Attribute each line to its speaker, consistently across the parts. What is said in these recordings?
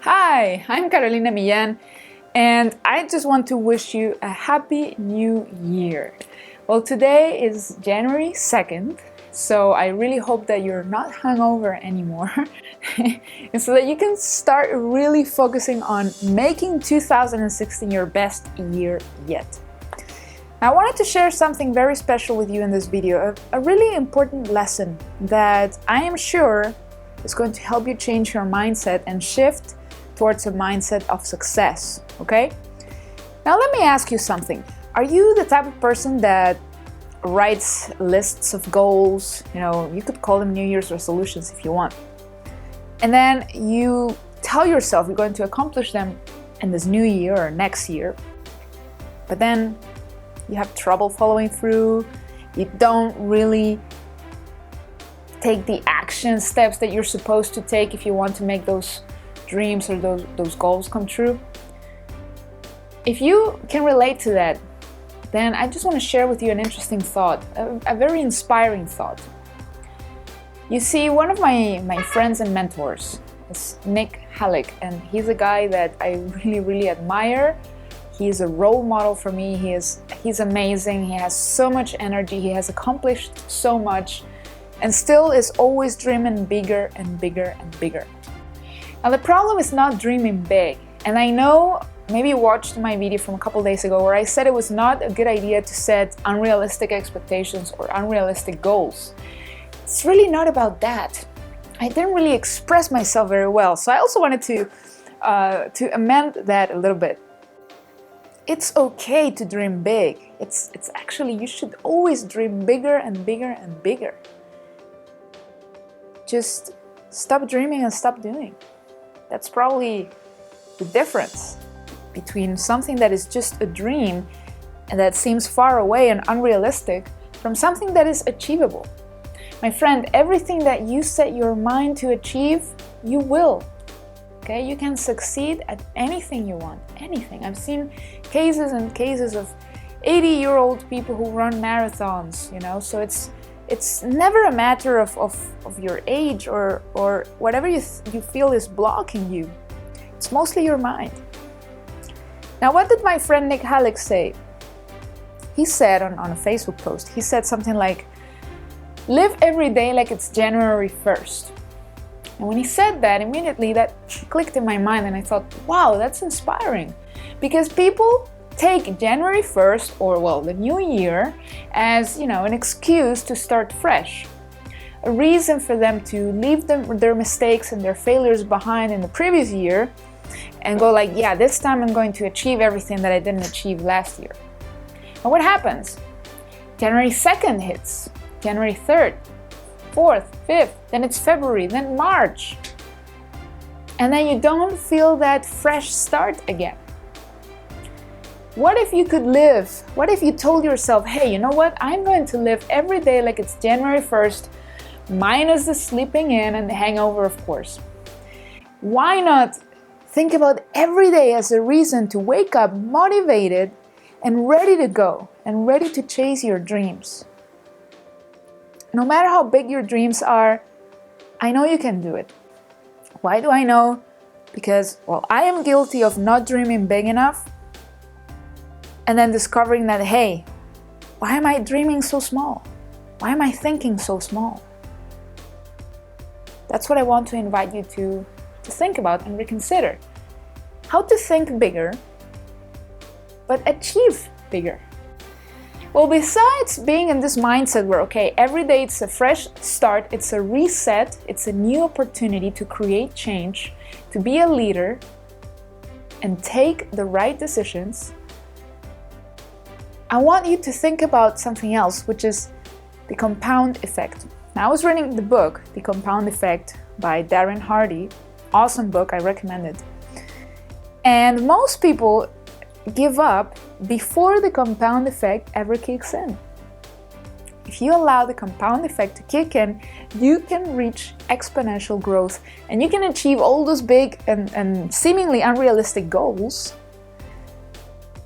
Speaker 1: Hi, I'm Carolina Millan, and I just want to wish you a happy new year. Well, today is January 2nd, so I really hope that you're not hungover anymore, and so that you can start really focusing on making 2016 your best year yet. Now, I wanted to share something very special with you in this video, a really important lesson that I am sure is going to help you change your mindset and shift towards a mindset of success, okay? Now let me ask you something. Are you the type of person that writes lists of goals? You could call them New Year's resolutions if you want. And then you tell yourself you're going to accomplish them in this new year or next year, but then you have trouble following through. You don't really take the action steps that you're supposed to take if you want to make those dreams or those goals come true. If you can relate to that, then I just want to share with you an interesting thought, a very inspiring thought. You see, one of my friends and mentors is Nick Halleck, and he's a guy that I really admire. He's a role model for me. He's amazing. He has so much energy. He has accomplished so much and still is always dreaming bigger and bigger and bigger. Now the problem is not dreaming big. And I know maybe you watched my video from a couple days ago where I said it was not a good idea to set unrealistic expectations or unrealistic goals. It's really not about that. I didn't really express myself very well. So I also wanted to amend that a little bit. It's okay to dream big. It's actually, you should always dream bigger and bigger and bigger. Just stop dreaming and stop doing. That's probably the difference between something that is just a dream and that seems far away and unrealistic from something that is achievable. My friend, everything that you set your mind to achieve, you will. Okay, you can succeed at anything you want, anything. I've seen cases and cases of 80-year-old people who run marathons, so it's never a matter of your age or whatever you feel is blocking you. It's mostly your mind. Now, what did my friend Nick Halleck say? He said on a Facebook post, he said something like, live every day like it's January 1st. And when he said that, immediately that clicked in my mind and I thought, wow, that's inspiring. Because people take January 1st, or the new year, as an excuse to start fresh. A reason for them to leave their mistakes and their failures behind in the previous year and go like, yeah, this time I'm going to achieve everything that I didn't achieve last year. And what happens? January 2nd hits, January 3rd, 4th, 5th, then it's February, then March. And then you don't feel that fresh start again. What if you could live? What if you told yourself, hey, you know what? I'm going to live every day like it's January 1st, minus the sleeping in and the hangover, of course. Why not think about every day as a reason to wake up motivated and ready to go and ready to chase your dreams? No matter how big your dreams are, I know you can do it. Why do I know? Because, I am guilty of not dreaming big enough and then discovering that, hey, why am I dreaming so small? Why am I thinking so small? That's what I want to invite you to think about and reconsider. How to think bigger, but achieve bigger. Well, besides being in this mindset where, every day it's a fresh start, it's a reset, it's a new opportunity to create change, to be a leader, and take the right decisions, I want you to think about something else, which is the compound effect. Now, I was reading the book, The Compound Effect by Darren Hardy. Awesome book, I recommend it. And most people give up before the compound effect ever kicks in. If you allow the compound effect to kick in, you can reach exponential growth and you can achieve all those big and seemingly unrealistic goals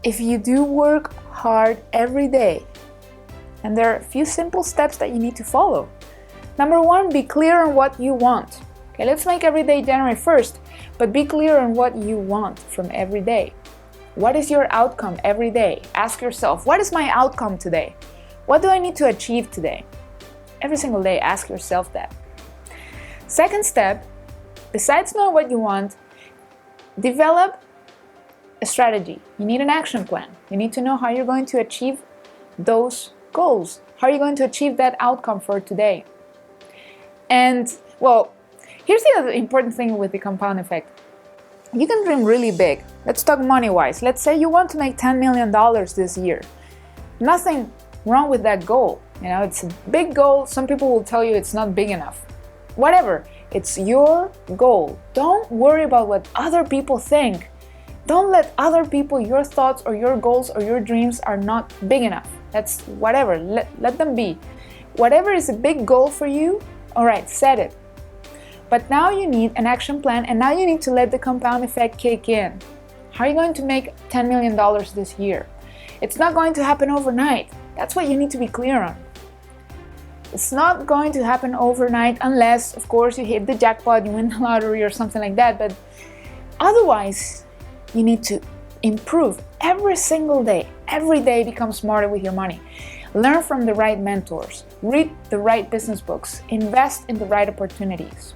Speaker 1: if you do work hard every day. And there are a few simple steps that you need to follow. Number one, be clear on what you want. Okay, let's make every day January 1st, but be clear on what you want from every day. What is your outcome every day? Ask yourself, what is my outcome today? What do I need to achieve today? Every single day, ask yourself that. Second step, besides knowing what you want, develop a strategy. You need an action plan. You need to know how you're going to achieve those goals. How are you going to achieve that outcome for today? And, well, here's the other important thing with the compound effect. You can dream really big. Let's talk money-wise. Let's say you want to make $10 million this year. Nothing wrong with that goal. You know, it's a big goal. Some people will tell you it's not big enough. Whatever, it's your goal. Don't worry about what other people think. Don't let other people, your thoughts or your goals or your dreams are not big enough. That's whatever, let them be. Whatever is a big goal for you, all right, set it. But now you need an action plan, and now you need to let the compound effect kick in. How are you going to make $10 million this year? It's not going to happen overnight. That's what you need to be clear on. It's not going to happen overnight unless, of course, you hit the jackpot, you win the lottery or something like that. But otherwise, you need to improve every single day. Every day become smarter with your money. Learn from the right mentors. Read the right business books. Invest in the right opportunities.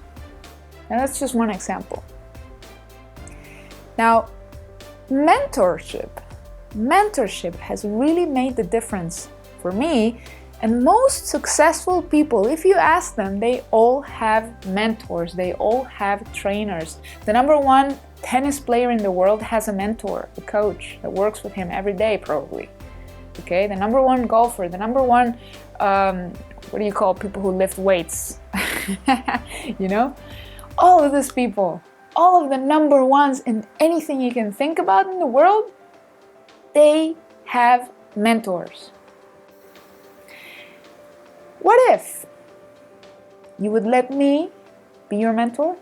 Speaker 1: And that's just one example. Now, mentorship has really made the difference for me. And most successful people, if you ask them, they all have mentors, they all have trainers. The number one tennis player in the world has a mentor, a coach that works with him every day probably. Okay, the number one golfer, the number one, what do you call people who lift weights? You know, all of these people, all of the number ones in anything you can think about in the world, they have mentors. What if you would let me be your mentor?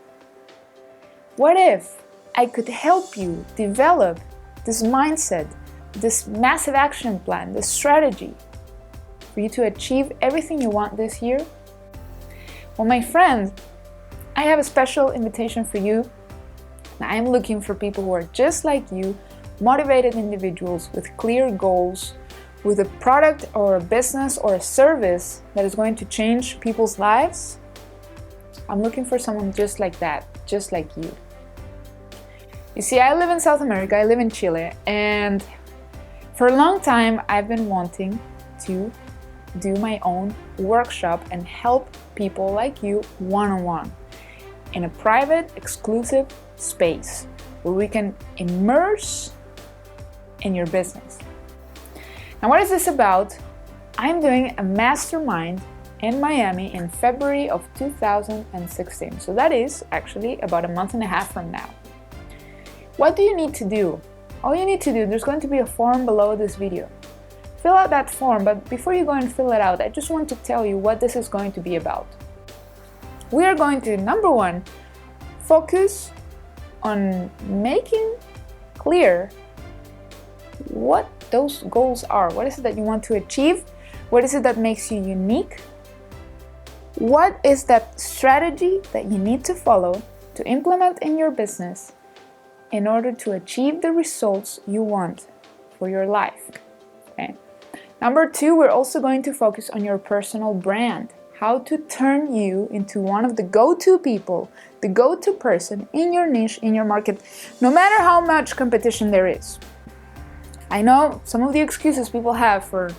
Speaker 1: What if I could help you develop this mindset, this massive action plan, this strategy for you to achieve everything you want this year? Well, my friend, I have a special invitation for you. I am looking for people who are just like you, motivated individuals with clear goals, with a product or a business or a service that is going to change people's lives. I'm looking for someone just like that, just like you. You see, I live in South America, I live in Chile, and for a long time I've been wanting to do my own workshop and help people like you one-on-one in a private, exclusive space where we can immerse in your business. Now, what is this about? I'm doing a mastermind in Miami in February of 2016. So that is actually about a month and a half from now. What do you need to do? All you need to do, there's going to be a form below this video. Fill out that form, but before you go and fill it out, I just want to tell you what this is going to be about. We are going to, number one, focus on making clear what those goals are. What is it that you want to achieve? What is it that makes you unique? What is that strategy that you need to follow to implement in your business in order to achieve the results you want for your life? Okay. Number two, we're also going to focus on your personal brand. How to turn you into one of the go-to people, the go-to person in your niche, in your market, no matter how much competition there is. I know some of the excuses people have for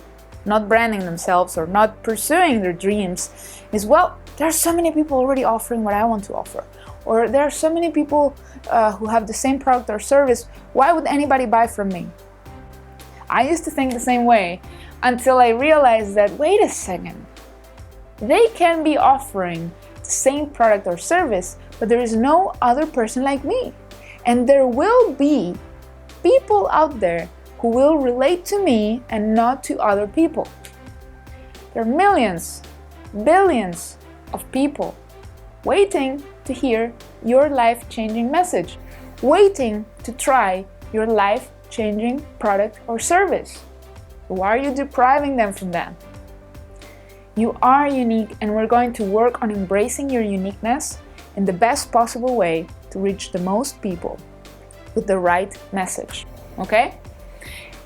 Speaker 1: not branding themselves or not pursuing their dreams is, well, there are so many people already offering what I want to offer. Or there are so many people who have the same product or service. Why would anybody buy from me? I used to think the same way until I realized that, wait a second, they can be offering the same product or service, but there is no other person like me. And there will be people out there who will relate to me and not to other people. There are millions, billions of people waiting to hear your life-changing message, waiting to try your life-changing product or service. Why are you depriving them from that? You are unique, and we're going to work on embracing your uniqueness in the best possible way to reach the most people with the right message, okay?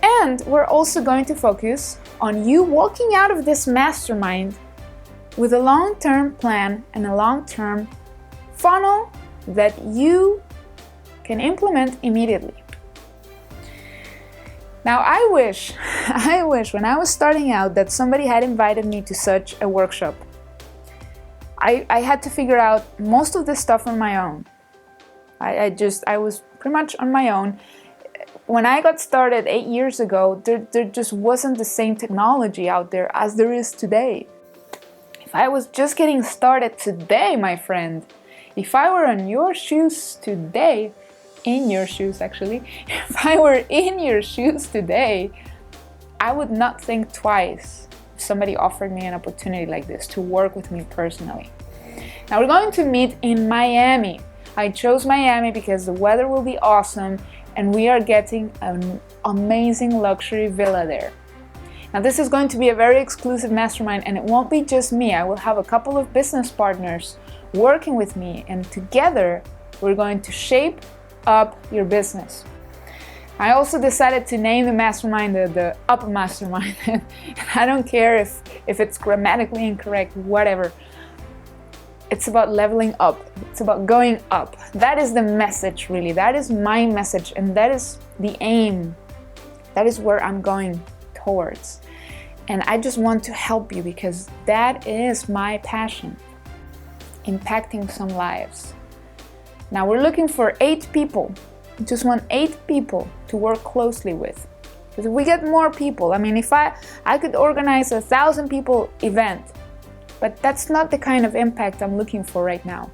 Speaker 1: And we're also going to focus on you walking out of this mastermind with a long-term plan and a long-term funnel that you can implement immediately. Now, I wish when I was starting out that somebody had invited me to such a workshop. I had to figure out most of this stuff on my own. I was pretty much on my own. When I got started 8 years ago, there just wasn't the same technology out there as there is today. If I was just getting started today, my friend, if I were in your shoes today, in your shoes actually, if I were in your shoes today, I would not think twice if somebody offered me an opportunity like this to work with me personally. Now we're going to meet in Miami. I chose Miami because the weather will be awesome and we are getting an amazing luxury villa there. Now this is going to be a very exclusive mastermind and it won't be just me. I will have a couple of business partners working with me and together we're going to shape up your business. I also decided to name the mastermind the Up Mastermind. I don't care if it's grammatically incorrect, whatever. It's about leveling up. It's about going up. That is the message, really. That is my message, and that is the aim. That is where I'm going towards. And I just want to help you because that is my passion, impacting some lives. Now we're looking for 8 people. We just want 8 people to work closely with. Because if we get more people, I mean, if I could organize 1,000 people event, but that's not the kind of impact I'm looking for right now.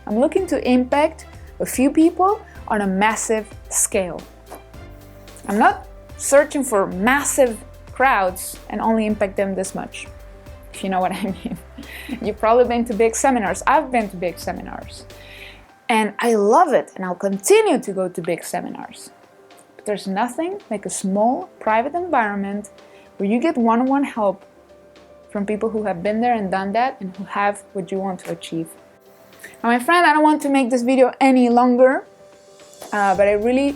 Speaker 1: I'm looking to impact a few people on a massive scale. I'm not searching for massive crowds and only impact them this much, if you know what I mean. You've probably been to big seminars. I've been to big seminars. And I love it, and I'll continue to go to big seminars. But there's nothing like a small, private environment where you get one-on-one help from people who have been there and done that and who have what you want to achieve. Now, my friend, I don't want to make this video any longer, but I really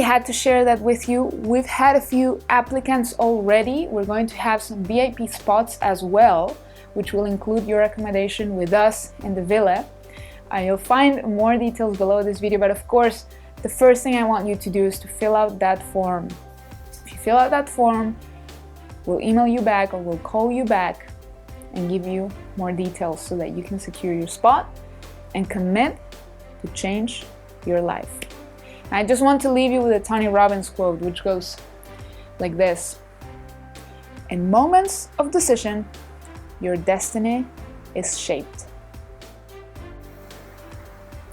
Speaker 1: had to share that with you. We've had a few applicants already. We're going to have some VIP spots as well, which will include your accommodation with us in the villa. You'll find more details below this video, but of course, the first thing I want you to do is to fill out that form. If you fill out that form, we'll email you back or we'll call you back and give you more details so that you can secure your spot and commit to change your life. And I just want to leave you with a Tony Robbins quote, which goes like this: in moments of decision, your destiny is shaped.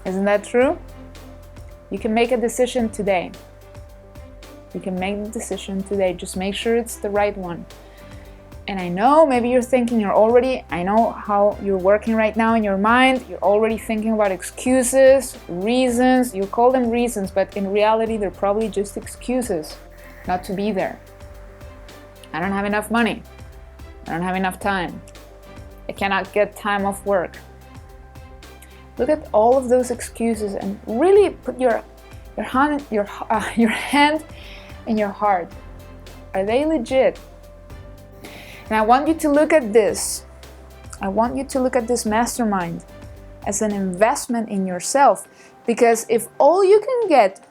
Speaker 1: Isn't that true? You can make a decision today. You can make the decision today. Just make sure it's the right one. And I know maybe you're thinking I know how you're working right now in your mind. You're already thinking about excuses, reasons. You call them reasons, but in reality, they're probably just excuses not to be there. I don't have enough money. I don't have enough time. I cannot get time off work. Look at all of those excuses and really put your hand in your heart. Are they legit? And I want you to look at this. I want you to look at this mastermind as an investment in yourself, because if all you can get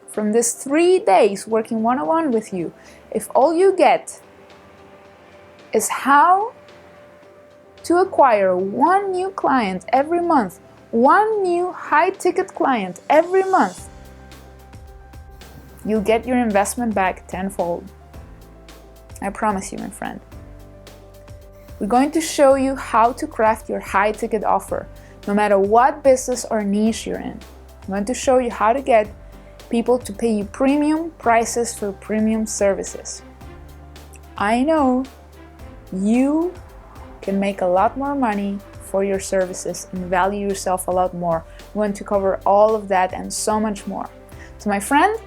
Speaker 1: from this 3 days working one-on-one with you, if all you get is how to acquire 1 new client every month, 1 new high-ticket client every month, you'll get your investment back tenfold. I promise you, my friend. We're going to show you how to craft your high-ticket offer, no matter what business or niche you're in. I'm going to show you how to get people to pay you premium prices for premium services. I know you can make a lot more money for your services and value yourself a lot more. We're going to cover all of that and so much more. So my friend,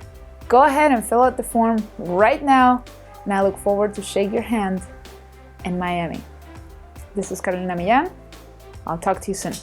Speaker 1: go ahead and fill out the form right now, and I look forward to shake your hand in Miami. This is Millan. I'll talk to you soon.